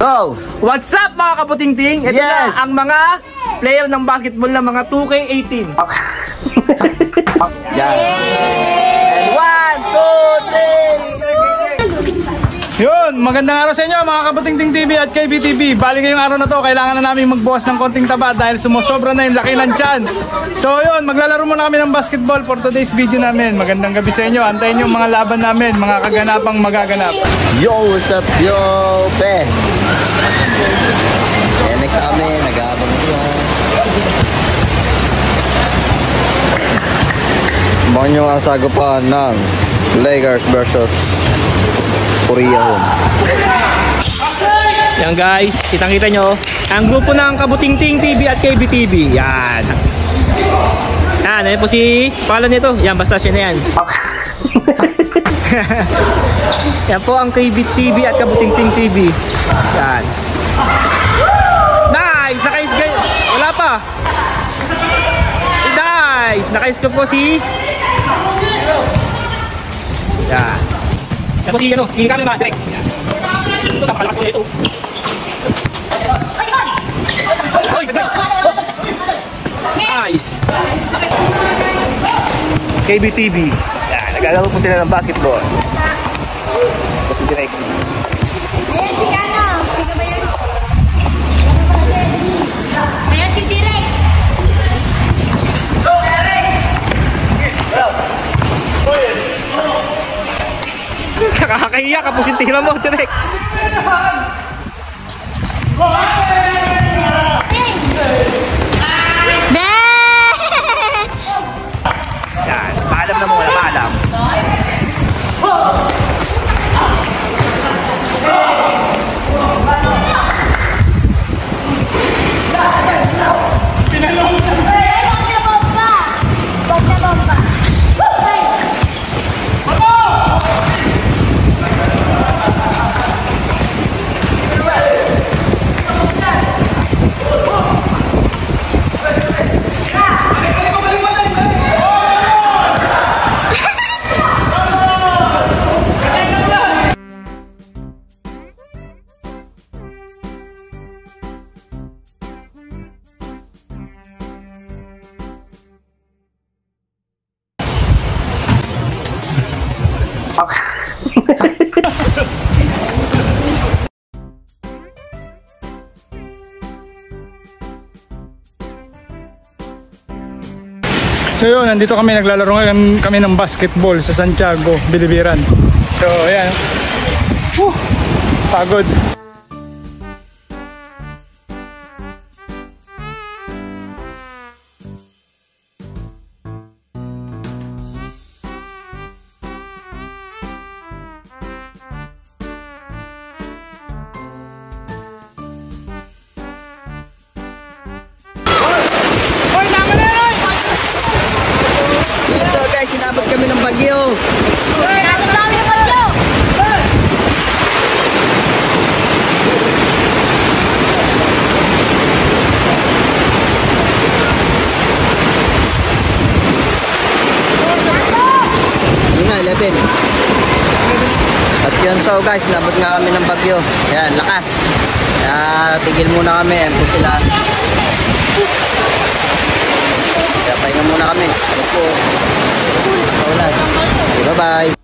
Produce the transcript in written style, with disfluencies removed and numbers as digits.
Go! What's up mga kaputingting? Ito Yes! na ang mga player ng basketball ng mga 2K18. Yan. And 1, 2, 3! Yun, magandang araw sa inyo mga Kaputingting TV at KBTV. Bali ngayong araw na to, kailangan na namin magbukas ng konting taba dahil sumusobra na yung laki ng tiyan. So yun, maglalaro muna kami ng basketball for today's video namin. Magandang gabi sa inyo, antayin yung mga laban namin, mga kaganapang magaganap. Yo, what's up, yo, pe? Ayan, next sa kami, nag-aabang siya. Abangan nyo ang sagupan ng Lakers versus Korea home. Yan guys, kitang-kita nyo ang grupo ng Kabutingting TV at KBTV. Yan. Yan, ayun po si pangalan nito. Yan, basta siya na yan. Yan po ang KBTV at Kabutingting TV. Yan. Nice! Naka-score. Wala pa. Nice! Naka-score po si... Yan. Yan po si ano, si Kami Madrek. Yan. Ito, napakalakas po ito. Oy, ganda! Nice! KBTV. Yan, naglalaro po sila ng basketball. Ito si Direk. Ayan si Kano. Sino ba yun? Ayan si Direk. Go, Direk! Nakakahiya ka po si tira mo, Direk. Yan, paalam na muna, paalam. So yun, nandito kami, naglalaro ngayon kami ng basketball sa Santiago, Bilibiran. So ayan. Pagod. Ito guys, sinabot kami ng bagyo. Sinabot kami ng bagyo. Yun na, 11. At yun, so guys, sinabot nga kami ng bagyo. Ayan, lakas. Kaya tigil muna kami. Ayan po sila. Kaya pahinga muna kami. Ito po. Bye-bye.